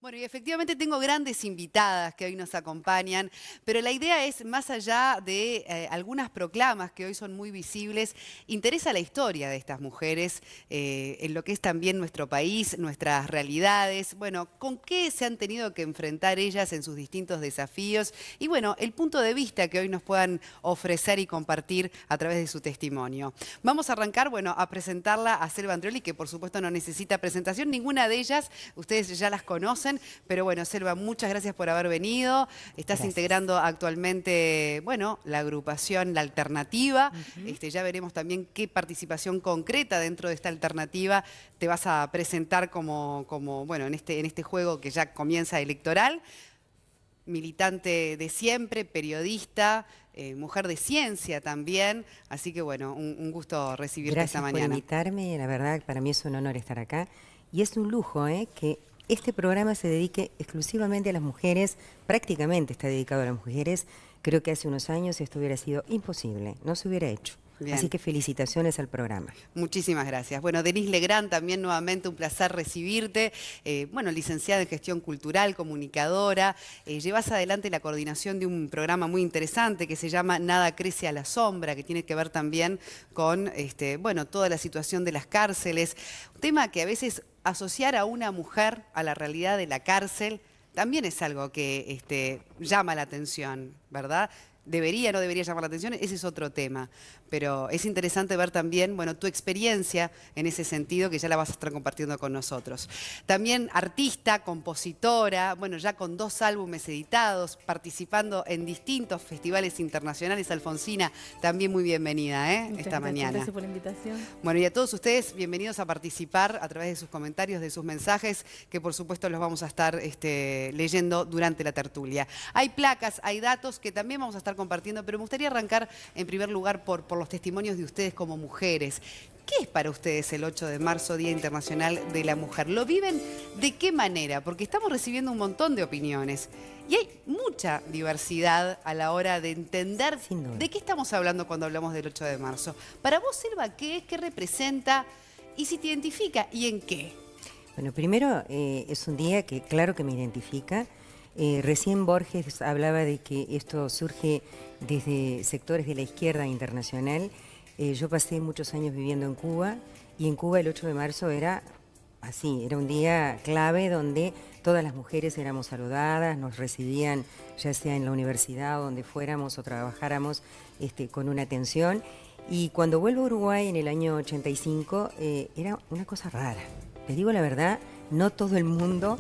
Bueno, y efectivamente tengo grandes invitadas que hoy nos acompañan, pero la idea es, más allá de algunas proclamas que hoy son muy visibles, interesa la historia de estas mujeres, en lo que es también nuestro país, nuestras realidades, bueno, con qué se han tenido que enfrentar ellas en sus distintos desafíos y bueno, el punto de vista que hoy nos puedan ofrecer y compartir a través de su testimonio. Vamos a arrancar, bueno, a presentarla a Selva Andrioli, que por supuesto no necesita presentación, ninguna de ellas, ustedes ya las conocen. Pero bueno, Selva, muchas gracias por haber venido. Estás integrando actualmente, bueno, la agrupación La Alternativa. Ya veremos también qué participación concreta dentro de esta alternativa te vas a presentar como bueno, en este juego que ya comienza electoral. Militante de siempre, periodista, mujer de ciencia también. Así que bueno, un gusto recibirte esta mañana. Gracias por invitarme, la verdad para mí es un honor estar acá. Y es un lujo, que este programa se dedique exclusivamente a las mujeres, prácticamente está dedicado a las mujeres. Creo que hace unos años esto hubiera sido imposible, no se hubiera hecho. Bien. Así que felicitaciones al programa. Muchísimas gracias. Bueno, Denise Legrand, también nuevamente un placer recibirte. Bueno, licenciada en Gestión Cultural, comunicadora. Llevas adelante la coordinación de un programa muy interesante que se llama Nada crece a la sombra, que tiene que ver también con bueno, toda la situación de las cárceles. Un tema que a veces asociar a una mujer a la realidad de la cárcel también es algo que llama la atención, ¿verdad? Debería, no debería llamar la atención, ese es otro tema. Pero es interesante ver también, bueno, tu experiencia en ese sentido, que ya la vas a estar compartiendo con nosotros. También artista, compositora, bueno, ya con 2 álbumes editados, participando en distintos festivales internacionales. Alfonsina, también muy bienvenida, esta mañana. Gracias por la invitación. Bueno, y a todos ustedes, bienvenidos a participar a través de sus comentarios, de sus mensajes, que por supuesto los vamos a estar leyendo durante la tertulia. Hay placas, hay datos que también vamos a estar compartiendo, pero me gustaría arrancar en primer lugar por los testimonios de ustedes como mujeres. ¿Qué es para ustedes el 8 de marzo, Día Internacional de la Mujer? ¿Lo viven de qué manera? Porque estamos recibiendo un montón de opiniones y hay mucha diversidad a la hora de entender de qué estamos hablando cuando hablamos del 8 de marzo. Para vos, Selva, ¿qué es? ¿Qué representa? ¿Y si te identifica? ¿Y en qué? Bueno, primero es un día que claro que me identifica. Recién Borges hablaba de que esto surge desde sectores de la izquierda internacional. Yo pasé muchos años viviendo en Cuba y en Cuba el 8 de marzo era así, era un día clave donde todas las mujeres éramos saludadas, nos recibían ya sea en la universidad o donde fuéramos o trabajáramos con una atención. Y cuando vuelvo a Uruguay en el año 85 era una cosa rara. Les digo la verdad, no todo el mundo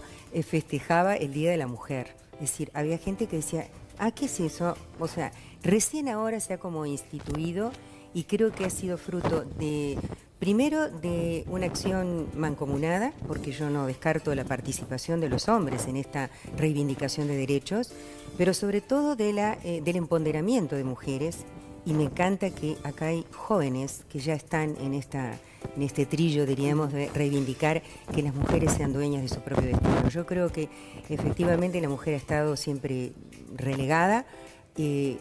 festejaba el Día de la Mujer. Es decir, había gente que decía, ¿qué es eso? O sea, recién ahora se ha como instituido y creo que ha sido fruto de, primero, de una acción mancomunada, porque yo no descarto la participación de los hombres en esta reivindicación de derechos, pero sobre todo del empoderamiento de mujeres. Y me encanta que acá hay jóvenes que ya están en este trillo, diríamos, de reivindicar que las mujeres sean dueñas de su propio destino. Yo creo que efectivamente la mujer ha estado siempre relegada y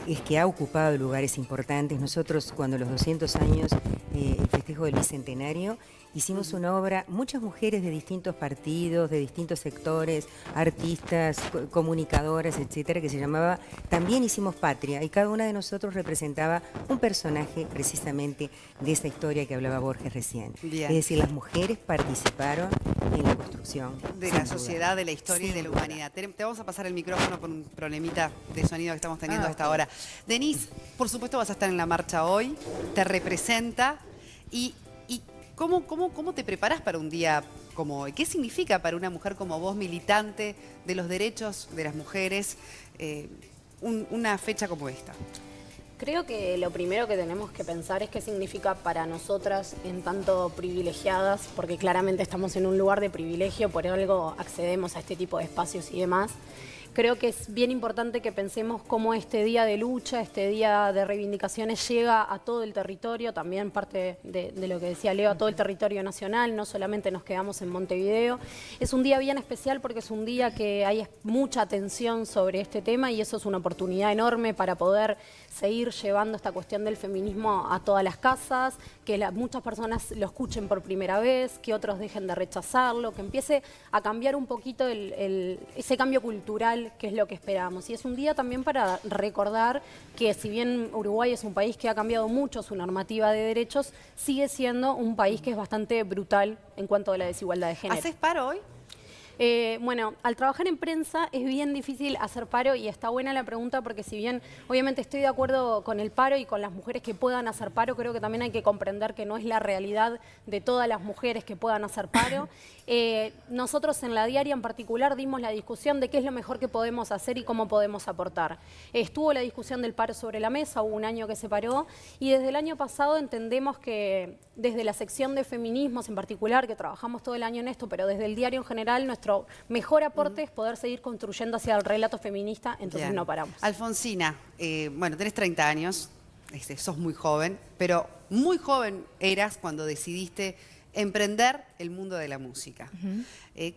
es que ha ocupado lugares importantes. Nosotros, cuando los 200 años, el festejo del Bicentenario, hicimos una obra, muchas mujeres de distintos partidos, de distintos sectores, artistas, comunicadoras, etcétera, que se llamaba También hicimos patria, y cada una de nosotros representaba un personaje precisamente de esa historia que hablaba Borges recién. Bien. Es decir, las mujeres participaron en la construcción de la sociedad, de la historia y de la humanidad. Te vamos a pasar el micrófono por un problemita de sonido que estamos teniendo hasta ahora. Denise, por supuesto vas a estar en la marcha hoy, te representa y ¿cómo te preparás para un día como hoy? ¿Qué significa para una mujer como vos, militante de los derechos de las mujeres, una fecha como esta? Creo que lo primero que tenemos que pensar es qué significa para nosotras en tanto privilegiadas, porque claramente estamos en un lugar de privilegio, por algo accedemos a este tipo de espacios y demás. creo que es bien importante que pensemos cómo este día de lucha, este día de reivindicaciones llega a todo el territorio, también parte de lo que decía Leo, a todo el territorio nacional, no solamente nos quedamos en Montevideo. Es un día bien especial porque es un día que hay mucha atención sobre este tema y eso es una oportunidad enorme para poder seguir llevando esta cuestión del feminismo a todas las casas, que muchas personas lo escuchen por primera vez, que otros dejen de rechazarlo, que empiece a cambiar un poquito ese cambio cultural que es lo que esperamos. Y es un día también para recordar que si bien Uruguay es un país que ha cambiado mucho su normativa de derechos, sigue siendo un país que es bastante brutal en cuanto a la desigualdad de género. ¿Haces paro hoy? Bueno, al trabajar en prensa es bien difícil hacer paro y está buena la pregunta porque si bien obviamente estoy de acuerdo con el paro y con las mujeres que puedan hacer paro, creo que también hay que comprender que no es la realidad de todas las mujeres que puedan hacer paro. Nosotros en La Diaria en particular dimos la discusión de qué es lo mejor que podemos hacer y cómo podemos aportar. Estuvo la discusión del paro sobre la mesa, hubo un año que se paró y desde el año pasado entendemos que desde la sección de feminismos en particular, que trabajamos todo el año en esto, pero desde el diario en general, nuestro mejor aporte es poder seguir construyendo hacia el relato feminista, entonces Bien. no paramos. Alfonsina, bueno, tenés 30 años, sos muy joven, pero muy joven eras cuando decidiste emprender el mundo de la música.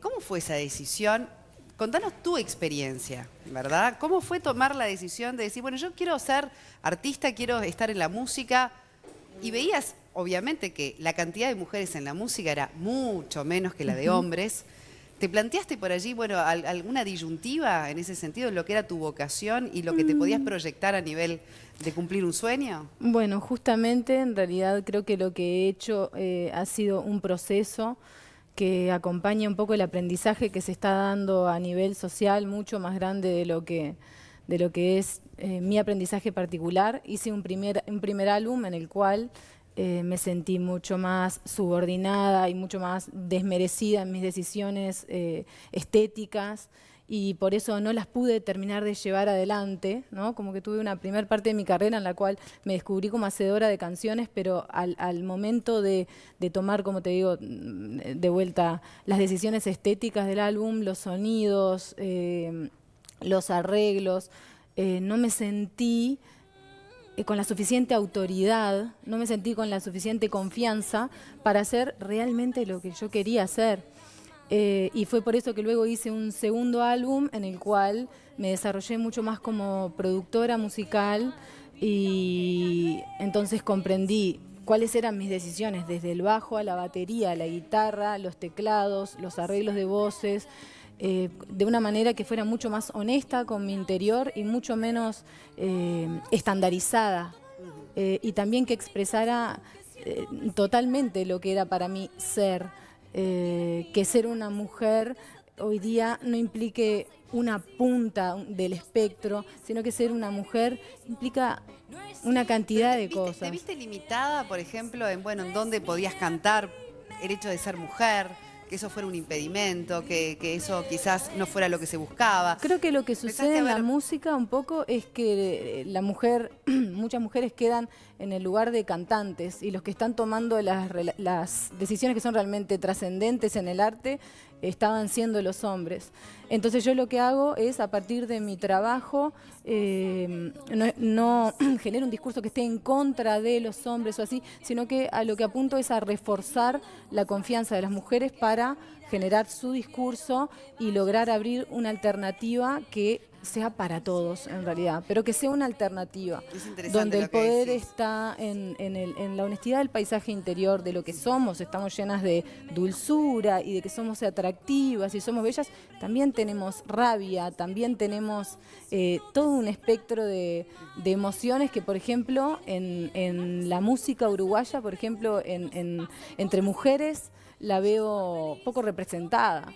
¿Cómo fue esa decisión? Contanos tu experiencia, ¿verdad? ¿Cómo fue tomar la decisión de decir, bueno, yo quiero ser artista, quiero estar en la música? Y veías, obviamente, que la cantidad de mujeres en la música era mucho menos que la de hombres. ¿Te planteaste por allí, bueno, alguna disyuntiva en ese sentido, en lo que era tu vocación y lo que te podías proyectar a nivel de cumplir un sueño? Bueno, justamente, en realidad creo que lo que he hecho ha sido un proceso que acompaña un poco el aprendizaje que se está dando a nivel social, mucho más grande de lo que es mi aprendizaje particular. Hice un primer álbum en el cual me sentí mucho más subordinada y mucho más desmerecida en mis decisiones estéticas y por eso no las pude terminar de llevar adelante, ¿no? Como que tuve una primera parte de mi carrera en la cual me descubrí como hacedora de canciones, pero al momento de tomar, como te digo, de vuelta las decisiones estéticas del álbum, los sonidos, los arreglos, no me sentí con la suficiente autoridad, no me sentí con la suficiente confianza para hacer realmente lo que yo quería hacer. Y fue por eso que luego hice un segundo álbum en el cual me desarrollé mucho más como productora musical y entonces comprendí cuáles eran mis decisiones, desde el bajo a la batería, a la guitarra, los teclados, los arreglos de voces, de una manera que fuera mucho más honesta con mi interior y mucho menos estandarizada y también que expresara totalmente lo que era para mí ser, que ser una mujer hoy día no implique una punta del espectro, sino que ser una mujer implica una cantidad de cosas. ¿Te viste limitada, por ejemplo, en dónde podías cantar, el hecho de ser mujer? Que eso fuera un impedimento, que eso quizás no fuera lo que se buscaba. Creo que lo que sucede en la música un poco es que la mujer, muchas mujeres quedan en el lugar de cantantes y los que están tomando las decisiones que son realmente trascendentes en el arte estaban siendo los hombres. Entonces yo lo que hago es, a partir de mi trabajo, no genero un discurso que esté en contra de los hombres o así, sino que a lo que apunto es a reforzar la confianza de las mujeres para generar su discurso y lograr abrir una alternativa que sea para todos en realidad, pero que sea una alternativa donde el poder está en la honestidad del paisaje interior, de lo que somos, estamos llenas de dulzura y de que somos atractivas y somos bellas, también tenemos rabia, también tenemos todo un espectro de emociones que, por ejemplo, en la música uruguaya, por ejemplo, entre mujeres, la veo poco representada.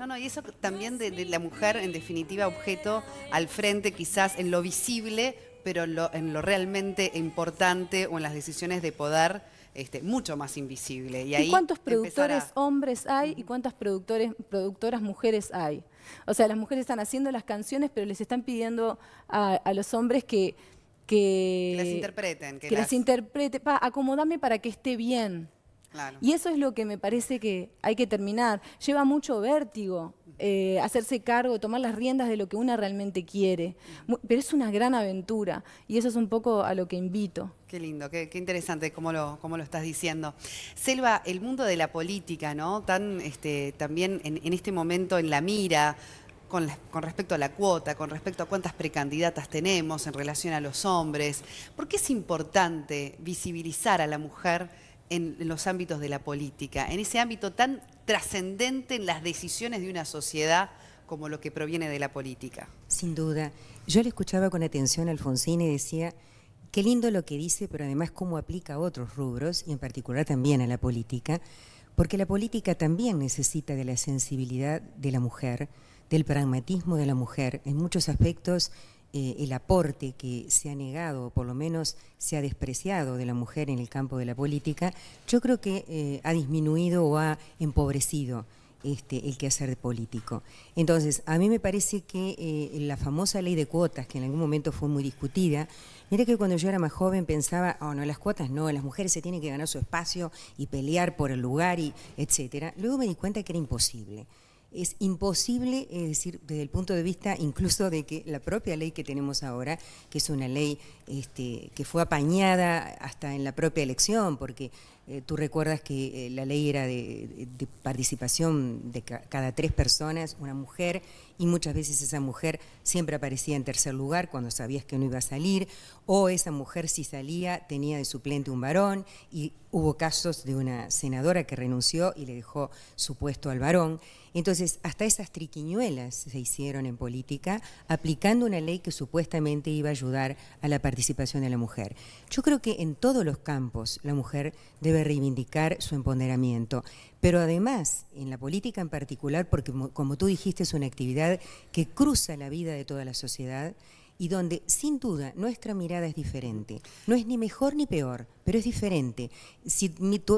No, y eso también de la mujer, en definitiva, objeto al frente, quizás en lo visible, pero en lo realmente importante o en las decisiones de poder, mucho más invisible. ¿Y cuántos productores hombres hay y cuántas productoras mujeres hay? O sea, las mujeres están haciendo las canciones, pero les están pidiendo a los hombres que las interpreten. Que las interpreten, acomodame para que esté bien. Claro. Y eso es lo que me parece que hay que terminar. Lleva mucho vértigo hacerse cargo, tomar las riendas de lo que una realmente quiere. Pero es una gran aventura y eso es un poco a lo que invito. Qué lindo, qué interesante cómo lo estás diciendo. Selva, el mundo de la política, ¿no? También en este momento en la mira, con respecto a la cuota, con respecto a cuántas precandidatas tenemos en relación a los hombres. ¿Por qué es importante visibilizar a la mujer en los ámbitos de la política, en ese ámbito tan trascendente en las decisiones de una sociedad como lo que proviene de la política? Sin duda. Yo le escuchaba con atención a Alfonsín y decía, qué lindo lo que dice, pero además cómo aplica a otros rubros, y en particular también a la política, porque la política también necesita de la sensibilidad de la mujer, del pragmatismo de la mujer. En muchos aspectos, el aporte que se ha negado, o por lo menos se ha despreciado de la mujer en el campo de la política, yo creo que ha disminuido o ha empobrecido el quehacer político. Entonces, a mí me parece que la famosa ley de cuotas, que en algún momento fue muy discutida, mira que cuando yo era más joven pensaba, oh no, las cuotas no, las mujeres se tienen que ganar su espacio y pelear por el lugar, y etcétera. Luego me di cuenta que era imposible. Es imposible, es decir, desde el punto de vista incluso de que la propia ley que tenemos ahora, que es una ley que fue apañada hasta en la propia elección, porque tú recuerdas que la ley era de participación de cada 3 personas, una mujer, y muchas veces esa mujer siempre aparecía en tercer lugar cuando sabías que no iba a salir, o esa mujer si salía tenía de suplente un varón, y hubo casos de una senadora que renunció y le dejó su puesto al varón. Entonces, hasta esas triquiñuelas se hicieron en política, aplicando una ley que supuestamente iba a ayudar a la participación de la mujer. Yo creo que en todos los campos la mujer debe reivindicar su empoderamiento, pero además, en la política en particular, porque como tú dijiste, es una actividad que cruza la vida de toda la sociedad, y donde, sin duda, nuestra mirada es diferente. No es ni mejor ni peor, pero es diferente. Si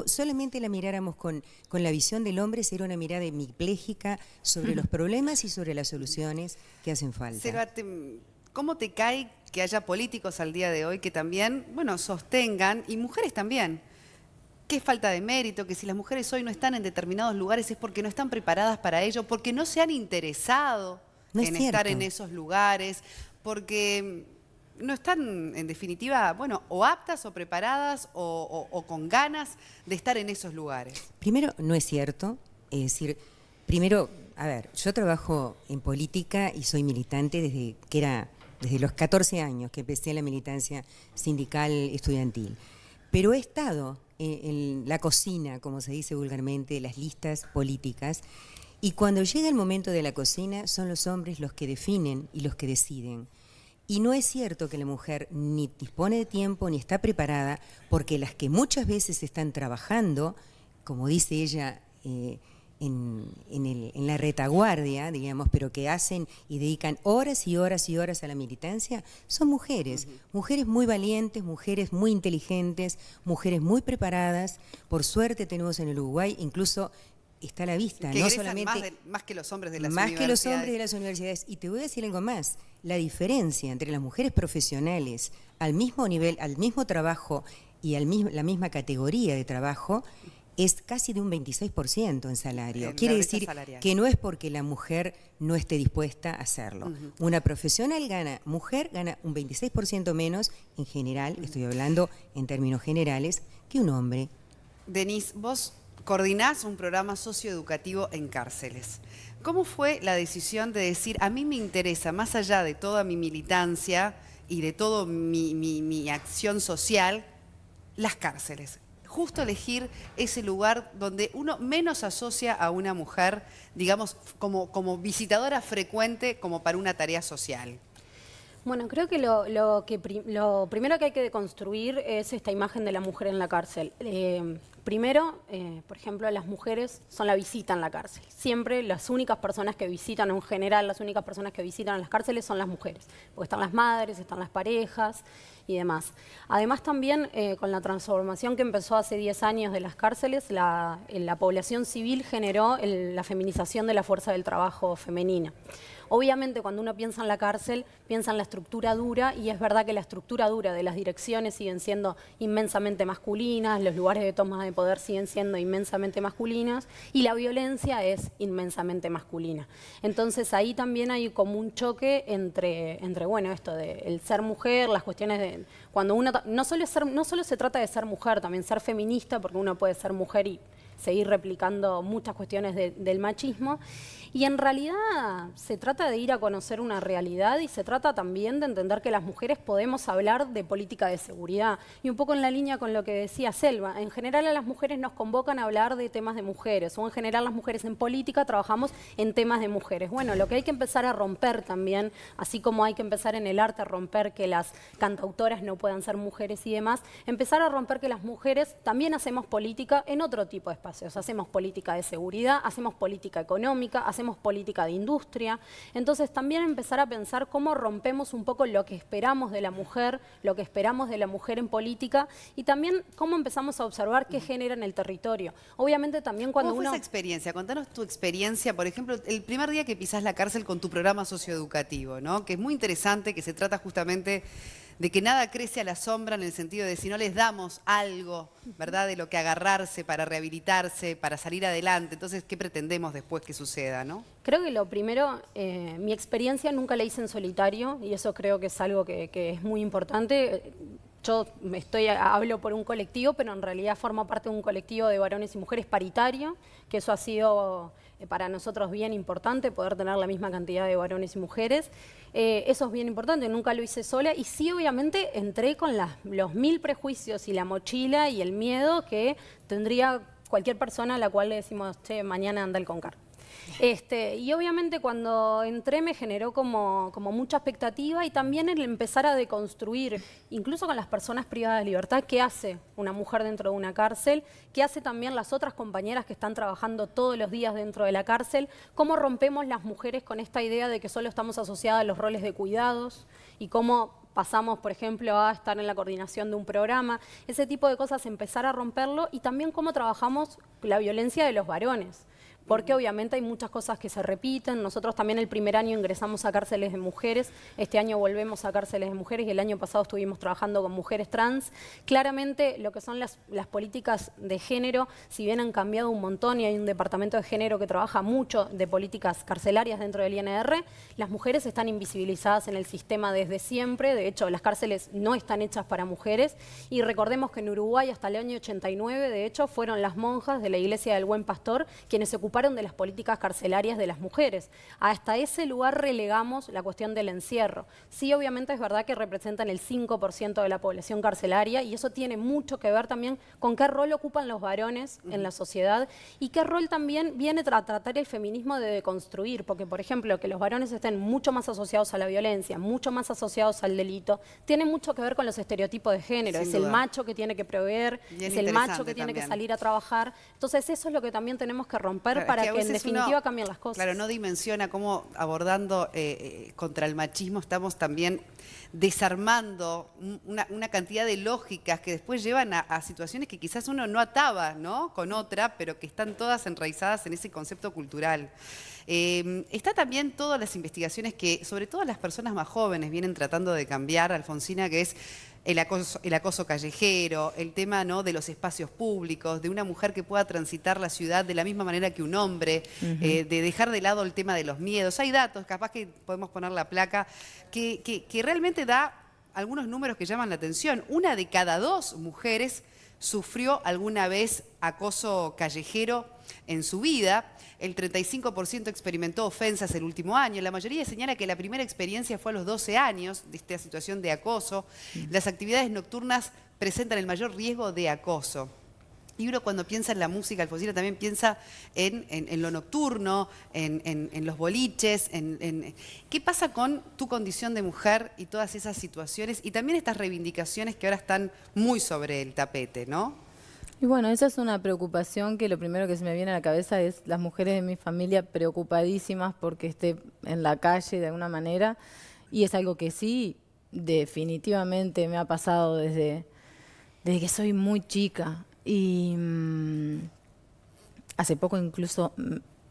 solamente la miráramos con la visión del hombre, sería una mirada hemipléjica sobre los problemas y sobre las soluciones que hacen falta. Selva, ¿cómo te cae que haya políticos al día de hoy que también, bueno, sostengan, y mujeres también, que es falta de mérito, que si las mujeres hoy no están en determinados lugares es porque no están preparadas para ello, porque no se han interesado en estar en esos lugares, porque no están, en definitiva, bueno, o aptas o preparadas o con ganas de estar en esos lugares? Primero, no es cierto. Es decir, primero, a ver, yo trabajo en política y soy militante desde los 14 años que empecé la militancia sindical estudiantil. Pero he estado en la cocina, como se dice vulgarmente, de las listas políticas, y cuando llega el momento de la cocina son los hombres los que definen y los que deciden. Y no es cierto que la mujer ni dispone de tiempo ni está preparada, porque las que muchas veces están trabajando, como dice ella, en la retaguardia, digamos, pero que hacen y dedican horas y horas y horas a la militancia, son mujeres, mujeres muy valientes, mujeres muy inteligentes, mujeres muy preparadas. Por suerte tenemos en el Uruguay, incluso está a la vista, que no solamente más que los hombres de las más universidades. que los hombres de las universidades. Y te voy a decir algo más, la diferencia entre las mujeres profesionales al mismo nivel, al mismo trabajo y la misma categoría de trabajo es casi de un 26% en salario. Quiere decir salarial, que no es porque la mujer no esté dispuesta a hacerlo. Una profesional mujer gana un 26% menos en general, estoy hablando en términos generales, que un hombre. Denise, vos coordinás un programa socioeducativo en cárceles. ¿Cómo fue la decisión de decir, a mí me interesa, más allá de toda mi militancia y de toda mi acción social, las cárceles? Justo elegir ese lugar donde uno menos asocia a una mujer, digamos, como visitadora frecuente, como para una tarea social. Bueno, creo que lo primero que hay que deconstruir es esta imagen de la mujer en la cárcel. Primero, por ejemplo, las mujeres son la visita en la cárcel. Siempre las únicas personas que visitan, en general, las únicas personas que visitan las cárceles son las mujeres. Porque están las madres, están las parejas y demás. Además también, con la transformación que empezó hace 10 años de las cárceles, la población civil generó la feminización de la fuerza del trabajo femenina. obviamente cuando uno piensa en la cárcel, piensa en la estructura dura, y es verdad que la estructura dura de las direcciones siguen siendo inmensamente masculinas, los lugares de toma de poder siguen siendo inmensamente masculinas, y la violencia es inmensamente masculina. Entonces ahí también hay como un choque entre bueno, esto de el ser mujer, las cuestiones de cuando uno no solo se trata de ser mujer, también ser feminista, porque uno puede ser mujer y seguir replicando muchas cuestiones del machismo. Y en realidad se trata de ir a conocer una realidad, y se trata también de entender que las mujeres podemos hablar de política de seguridad. Y un poco en la línea con lo que decía Selva, en general a las mujeres nos convocan a hablar de temas de mujeres, o en general las mujeres en política trabajamos en temas de mujeres. Bueno, lo que hay que empezar a romper también, así como hay que empezar en el arte a romper que las cantautoras no puedan ser mujeres y demás, empezar a romper que las mujeres también hacemos política en otro tipo de espacios. Hacemos política de seguridad, hacemos política económica, hacemos política de industria. Entonces también empezar a pensar cómo rompemos un poco lo que esperamos de la mujer, lo que esperamos de la mujer en política, y también cómo empezamos a observar qué genera en el territorio. Obviamente también cuando ¿Cómo fue esa experiencia? Contanos tu experiencia, por ejemplo, el primer día que pisás la cárcel con tu programa socioeducativo, ¿no? Que es muy interesante, que se trata justamente de que nada crece a la sombra, en el sentido de si no les damos algo, ¿verdad?, de lo que agarrarse para rehabilitarse, para salir adelante. Entonces, ¿qué pretendemos después que suceda, no? Creo que lo primero, mi experiencia nunca la hice en solitario, y eso creo que es algo que es muy importante. Yo hablo por un colectivo, pero en realidad formo parte de un colectivo de varones y mujeres paritario, que eso ha sido para nosotros bien importante, poder tener la misma cantidad de varones y mujeres. Eso es bien importante, nunca lo hice sola, y sí, obviamente entré con los 1000 prejuicios y la mochila y el miedo que tendría cualquier persona a la cual le decimos, che, mañana anda el Concar. Y obviamente cuando entré me generó como mucha expectativa, y también el empezar a deconstruir, incluso con las personas privadas de libertad, qué hace una mujer dentro de una cárcel, qué hace también las otras compañeras que están trabajando todos los días dentro de la cárcel, cómo rompemos las mujeres con esta idea de que solo estamos asociadas a los roles de cuidados, y cómo pasamos, por ejemplo, a estar en la coordinación de un programa, ese tipo de cosas, empezar a romperlo, y también cómo trabajamos la violencia de los varones. Porque obviamente hay muchas cosas que se repiten. Nosotros también el primer año ingresamos a cárceles de mujeres, este año volvemos a cárceles de mujeres, y el año pasado estuvimos trabajando con mujeres trans. Claramente lo que son las políticas de género, si bien han cambiado un montón y hay un departamento de género que trabaja mucho de políticas carcelarias dentro del INR, las mujeres están invisibilizadas en el sistema desde siempre. De hecho, las cárceles no están hechas para mujeres, y recordemos que en Uruguay hasta el año 89, de hecho, fueron las monjas de la Iglesia del Buen Pastor quienes se ocuparon de las políticas carcelarias de las mujeres. Hasta ese lugar relegamos la cuestión del encierro. Sí, obviamente es verdad que representan el 5% de la población carcelaria, y eso tiene mucho que ver también con qué rol ocupan los varones en la sociedad, y qué rol también viene a tratar el feminismo de deconstruir, porque, por ejemplo, que los varones estén mucho más asociados a la violencia, mucho más asociados al delito, tiene mucho que ver con los estereotipos de género. Es el macho que tiene que proveer, es el macho que tiene que salir a trabajar. Entonces eso es lo que también tenemos que romper, para que en definitiva cambien las cosas. Claro, no dimensiona cómo abordando contra el machismo estamos también desarmando una cantidad de lógicas que después llevan a situaciones que quizás uno no ataba, ¿no?, con otra, pero que están todas enraizadas en ese concepto cultural. Está también todas las investigaciones que, sobre todo las personas más jóvenes, vienen tratando de cambiar, Alfonsina, que es el acoso callejero, el tema, ¿no?, de los espacios públicos, de una mujer que pueda transitar la ciudad de la misma manera que un hombre, de dejar de lado el tema de los miedos. Hay datos, capaz que podemos poner la placa, que realmente da algunos números que llaman la atención. 1 de cada 2 mujeres sufrió alguna vez acoso callejero en su vida. El 35% experimentó ofensas el último año. La mayoría señala que la primera experiencia fue a los 12 años de esta situación de acoso. Las actividades nocturnas presentan el mayor riesgo de acoso. Y uno cuando piensa en la música, Alfonsina, también piensa en lo nocturno, en los boliches, ¿qué pasa con tu condición de mujer y todas esas situaciones? Y también estas reivindicaciones que ahora están muy sobre el tapete, ¿no? Y bueno, esa es una preocupación que lo primero que se me viene a la cabeza es las mujeres de mi familia preocupadísimas porque esté en la calle de alguna manera, y es algo que sí, definitivamente me ha pasado desde que soy muy chica, y hace poco incluso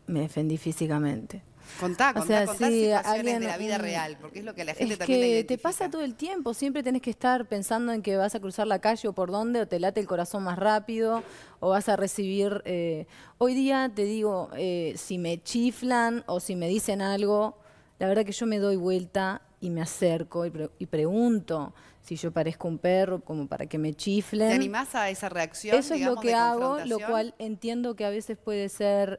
me defendí físicamente. Contá O sea, situaciones sí, de la vida real, porque es lo que a la gente también le que identifica. te pasa todo el tiempo, siempre tenés que estar pensando en que vas a cruzar la calle o por dónde, o te late el corazón más rápido, o vas a recibir... Hoy día te digo, si me chiflan o si me dicen algo, la verdad que yo me doy vuelta y me acerco y pregunto si yo parezco un perro como para que me chiflen. ¿Te animás a esa reacción? Eso es lo que hago, lo cual entiendo que a veces puede ser...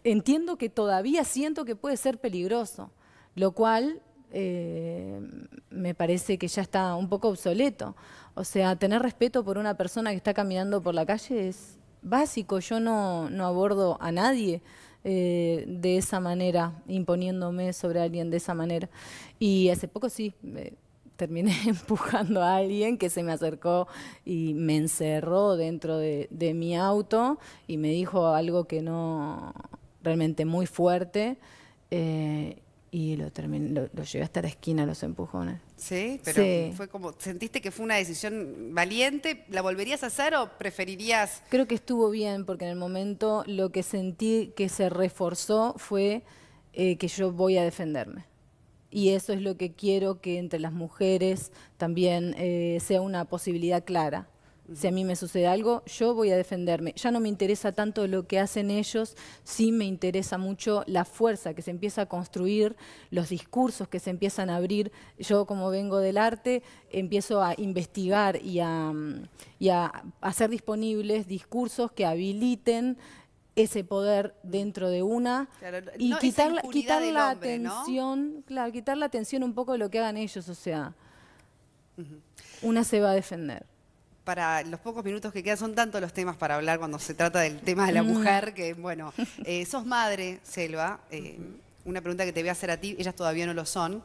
entiendo que todavía siento que puede ser peligroso, lo cual me parece que ya está un poco obsoleto. O sea, tener respeto por una persona que está caminando por la calle es básico. Yo no abordo a nadie de esa manera, imponiéndome sobre alguien de esa manera. Y hace poco sí... terminé empujando a alguien que se me acercó y me encerró dentro de mi auto y me dijo algo que no, realmente muy fuerte, y lo llevé hasta la esquina, los empujones. Sí, pero Sí. fue como, ¿sentiste que fue una decisión valiente? ¿La volverías a hacer o preferirías? Creo que estuvo bien porque en el momento lo que sentí que se reforzó fue que yo voy a defenderme. Y eso es lo que quiero que entre las mujeres también sea una posibilidad clara. Si a mí me sucede algo, yo voy a defenderme. Ya no me interesa tanto lo que hacen ellos, sí me interesa mucho la fuerza que se empieza a construir, los discursos que se empiezan a abrir. Yo, como vengo del arte, empiezo a investigar y a hacer disponibles discursos que habiliten ese poder dentro de una, Claro, y no, quitar esa impunidad del la hombre, ¿no? atención, claro, quitar la atención un poco de lo que hagan ellos, o sea, una se va a defender. Para los pocos minutos que quedan, son tantos los temas para hablar cuando se trata del tema de la mujer, que bueno, sos madre, Selva, una pregunta que te voy a hacer a ti, ellas todavía no lo son,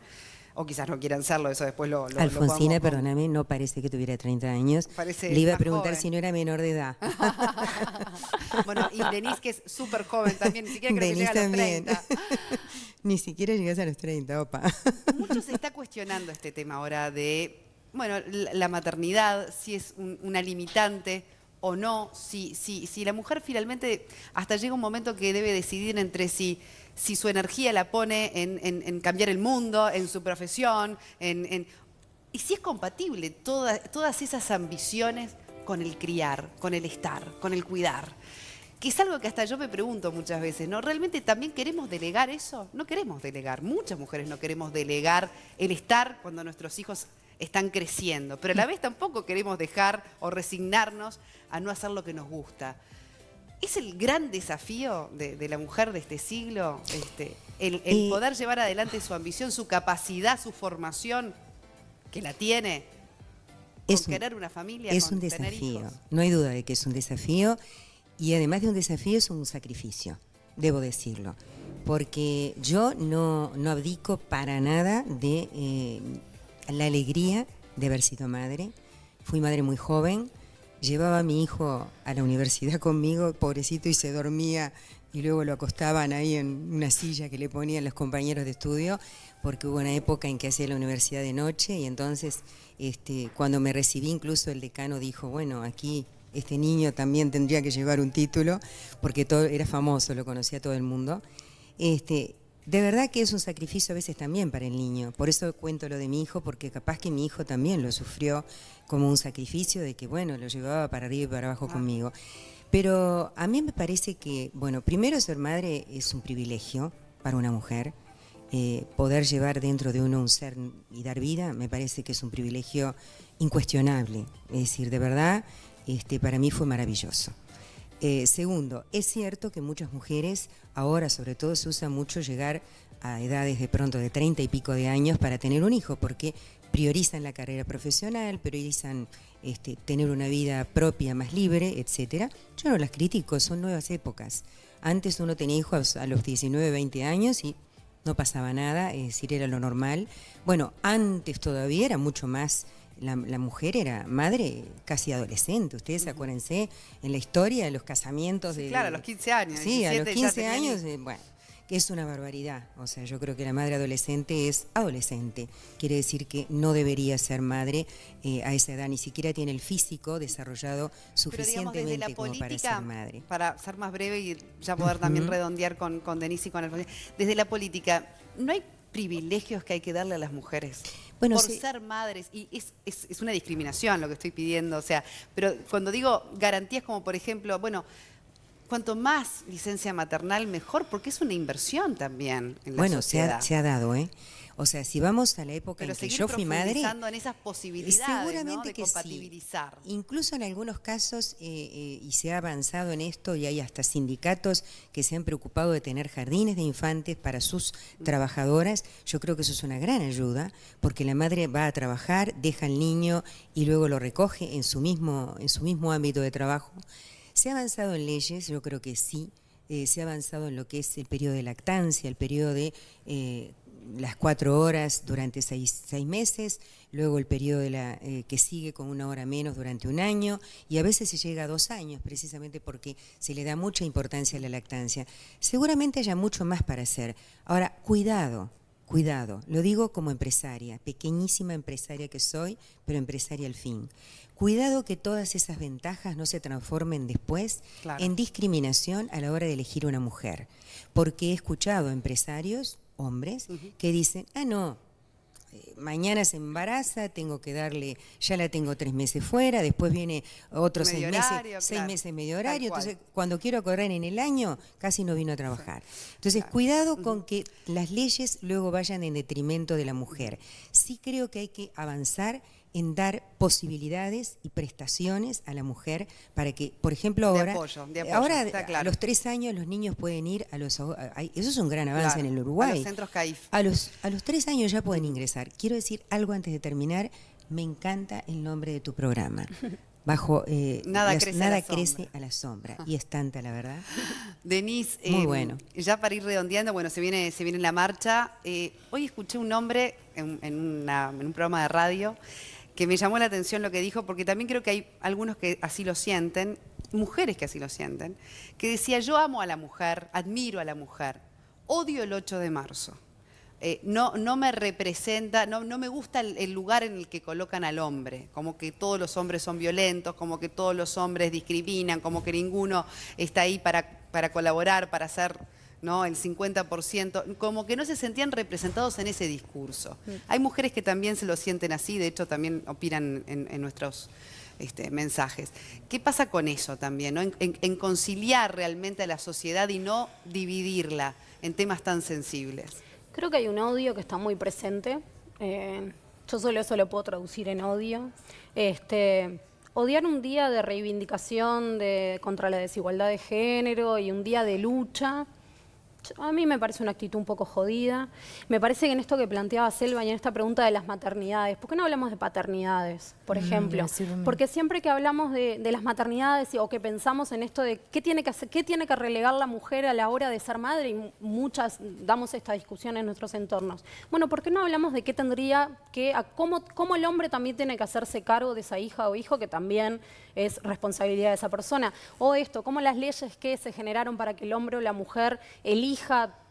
o quizás no quieran serlo, eso después lo Alfonsina, podemos perdóname, no parece que tuviera 30 años. Parece Le iba a más preguntar joven. si no era menor de edad. Bueno, y Denise, que es súper joven también, ni siquiera creo que Denise llega a los también. 30. Ni siquiera llegas a los 30, opa. Mucho se está cuestionando este tema ahora de, bueno, la maternidad, si es una limitante o no, si la mujer finalmente hasta llega un momento que debe decidir entre si su energía la pone en cambiar el mundo, en su profesión, y si es compatible todas esas ambiciones con el criar, con el estar, con el cuidar. Que es algo que hasta yo me pregunto muchas veces, ¿no? ¿Realmente también queremos delegar eso? No queremos delegar, muchas mujeres no queremos delegar el estar cuando nuestros hijos están creciendo, pero a la vez tampoco queremos dejar o resignarnos a no hacer lo que nos gusta. ¿Es el gran desafío de la mujer de este siglo el poder llevar adelante su ambición, su capacidad, su formación, que la tiene, con querer una familia, es con un tener desafío, hijos? no hay duda de que es un desafío, y además de un desafío es un sacrificio, debo decirlo, porque yo no abdico para nada de la alegría de haber sido madre. Fui madre muy joven, llevaba a mi hijo a la universidad conmigo, pobrecito, y se dormía y luego lo acostaban ahí en una silla que le ponían los compañeros de estudio, porque hubo una época en que hacía la universidad de noche, y entonces cuando me recibí incluso el decano dijo, bueno, aquí este niño también tendría que llevar un título, porque todo era famoso, lo conocía todo el mundo. De verdad que es un sacrificio a veces también para el niño. Por eso cuento lo de mi hijo, porque capaz que mi hijo también lo sufrió como un sacrificio de que, bueno, lo llevaba para arriba y para abajo conmigo. Pero a mí me parece que, bueno, primero ser madre es un privilegio para una mujer. Poder llevar dentro de uno un ser y dar vida, me parece que es un privilegio incuestionable. Es decir, de verdad, para mí fue maravilloso. Segundo, es cierto que muchas mujeres, ahora sobre todo se usa mucho llegar a edades de pronto de 30 y pico de años para tener un hijo, porque priorizan la carrera profesional, priorizan tener una vida propia más libre, etcétera. Yo no las critico, son nuevas épocas. Antes uno tenía hijos a los 19, 20 años y no pasaba nada, es decir, era lo normal. Bueno, antes todavía era mucho más. La mujer era madre casi adolescente. Ustedes acuérdense en la historia de los casamientos. Sí, claro, a los 15 años. Sí, 17, a los 15 años, bueno, que es una barbaridad. O sea, yo creo que la madre adolescente es adolescente. Quiere decir que no debería ser madre a esa edad, ni siquiera tiene el físico desarrollado suficientemente como para ser madre. Para ser más breve y ya poder también redondear con Denise y con Alfonsina, desde la política, ¿no hay privilegios que hay que darle a las mujeres? Bueno, por ser madres, y es una discriminación lo que estoy pidiendo, o sea, pero cuando digo garantías como por ejemplo, bueno, cuanto más licencia maternal mejor, porque es una inversión también en la sociedad. Bueno, se ha dado, ¿eh? O sea, si vamos a la época en que yo fui madre, en esas posibilidades, seguramente, ¿no?, de compatibilizar. Sí. Incluso en algunos casos, y se ha avanzado en esto, y hay hasta sindicatos que se han preocupado de tener jardines de infantes para sus trabajadoras. Yo creo que eso es una gran ayuda, porque la madre va a trabajar, deja al niño y luego lo recoge en su mismo ámbito de trabajo. ¿Se ha avanzado en leyes? Yo creo que sí. Se ha avanzado en lo que es el periodo de lactancia, el periodo de las 4 horas durante 6 meses, luego el periodo de que sigue con 1 hora menos durante 1 año, y a veces se llega a 2 años, precisamente porque se le da mucha importancia a la lactancia. Seguramente haya mucho más para hacer. Ahora, cuidado, lo digo como empresaria, pequeñísima empresaria que soy, pero empresaria al fin. Cuidado que todas esas ventajas no se transformen después en discriminación a la hora de elegir una mujer. Porque he escuchado empresarios, hombres, que dicen, no, mañana se embaraza, tengo que darle, ya la tengo 3 meses fuera, después viene otros 6 meses medio horario, entonces cuando quiero correr en el año, casi no vino a trabajar. Entonces, cuidado con que las leyes luego vayan en detrimento de la mujer. Sí creo que hay que avanzar en dar posibilidades y prestaciones a la mujer para que, por ejemplo, ahora, a los 3 años los niños pueden ir a los... eso es un gran avance en el Uruguay. A los centros CAIF. A los 3 años ya pueden ingresar. Quiero decir algo antes de terminar. Me encanta el nombre de tu programa. Bajo nada crece a la sombra. Y es tanta, la verdad. Denise, muy bueno. Ya para ir redondeando, bueno, se viene la marcha. Hoy escuché un nombre en un programa de radio que me llamó la atención lo que dijo, porque también creo que hay algunos que así lo sienten, mujeres que así lo sienten, que decía, yo amo a la mujer, admiro a la mujer, odio el 8 de marzo. No me representa, no me gusta el lugar en el que colocan al hombre, como que todos los hombres son violentos, como que todos los hombres discriminan, como que ninguno está ahí para colaborar, para hacer, ¿no?, el 50%, como que no se sentían representados en ese discurso. Hay mujeres que también se lo sienten así, de hecho también opinan en nuestros mensajes. ¿Qué pasa con eso también, ¿no? En conciliar realmente a la sociedad y no dividirla en temas tan sensibles? Creo que hay un odio que está muy presente. Yo solo eso lo puedo traducir en odio. Odiar un día de reivindicación contra la desigualdad de género y un día de lucha, a mí me parece una actitud un poco jodida. Me parece que en esto que planteaba Selva y en esta pregunta de las maternidades, ¿por qué no hablamos de paternidades, por ejemplo? Porque siempre que hablamos de las maternidades o que pensamos en esto de qué tiene que relegar la mujer a la hora de ser madre, y muchas damos esta discusión en nuestros entornos. Bueno, ¿por qué no hablamos de qué tendría que, cómo el hombre también tiene que hacerse cargo de esa hija o hijo que también es responsabilidad de esa persona? O esto, cómo las leyes que se generaron para que el hombre o la mujer elija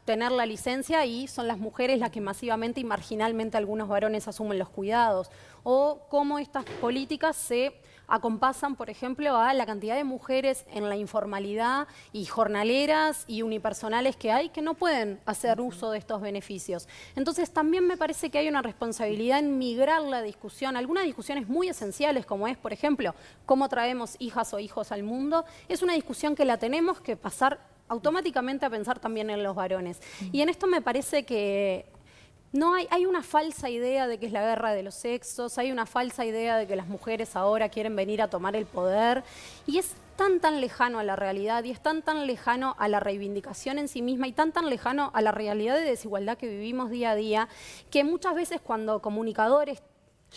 tener la licencia y son las mujeres las que masivamente y marginalmente algunos varones asumen los cuidados. O cómo estas políticas se acompasan, por ejemplo, a la cantidad de mujeres en la informalidad y jornaleras y unipersonales que hay que no pueden hacer uso de estos beneficios. Entonces también me parece que hay una responsabilidad en migrar la discusión. Algunas discusiones muy esenciales como es, por ejemplo, cómo traemos hijas o hijos al mundo, es una discusión que la tenemos que pasar automáticamente a pensar también en los varones. Y en esto me parece que no hay una falsa idea de que es la guerra de los sexos, hay una falsa idea de que las mujeres ahora quieren venir a tomar el poder, y es tan lejano a la realidad y es tan lejano a la reivindicación en sí misma y tan lejano a la realidad de desigualdad que vivimos día a día, que muchas veces cuando comunicadores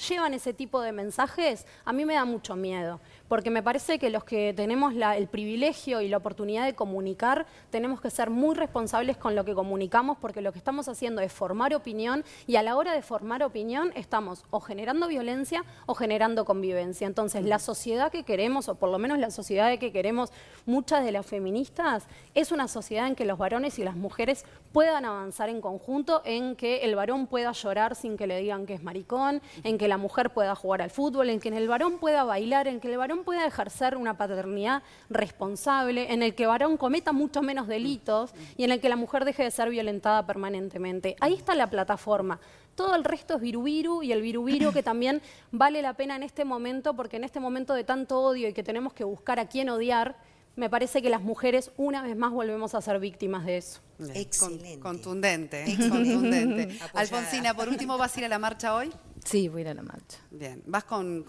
llevan ese tipo de mensajes, a mí me da mucho miedo, porque me parece que los que tenemos el privilegio y la oportunidad de comunicar, tenemos que ser muy responsables con lo que comunicamos, porque lo que estamos haciendo es formar opinión, y a la hora de formar opinión estamos o generando violencia o generando convivencia. Entonces, la sociedad que queremos, o por lo menos la sociedad que queremos muchas de las feministas, es una sociedad en que los varones y las mujeres puedan avanzar en conjunto, en que el varón pueda llorar sin que le digan que es maricón, en que la mujer pueda jugar al fútbol, en que el varón pueda bailar, en que el varón pueda ejercer una paternidad responsable, en el que el varón cometa mucho menos delitos y en el que la mujer deje de ser violentada permanentemente. Ahí está la plataforma. Todo el resto es virubiru, y el virubiru que también vale la pena en este momento, porque en este momento de tanto odio y que tenemos que buscar a quién odiar, me parece que las mujeres una vez más volvemos a ser víctimas de eso. Excelente. Contundente, contundente. Alfonsina, por último, ¿vas a ir a la marcha hoy? Sí, voy a ir a la marcha. Bien. ¿Vas con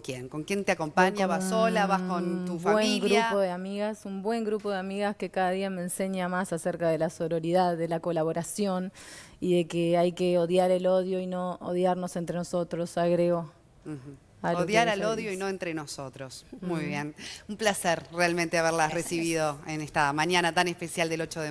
quién? ¿Con quién te acompaña? ¿Vas sola? ¿Vas con tu familia? Un buen grupo de amigas que cada día me enseña más acerca de la sororidad, de la colaboración y de que hay que odiar el odio y no odiarnos entre nosotros, agrego. Odiar al odio y no entre nosotros. Muy bien. Un placer realmente haberlas recibido en esta mañana tan especial del 8 de mayo.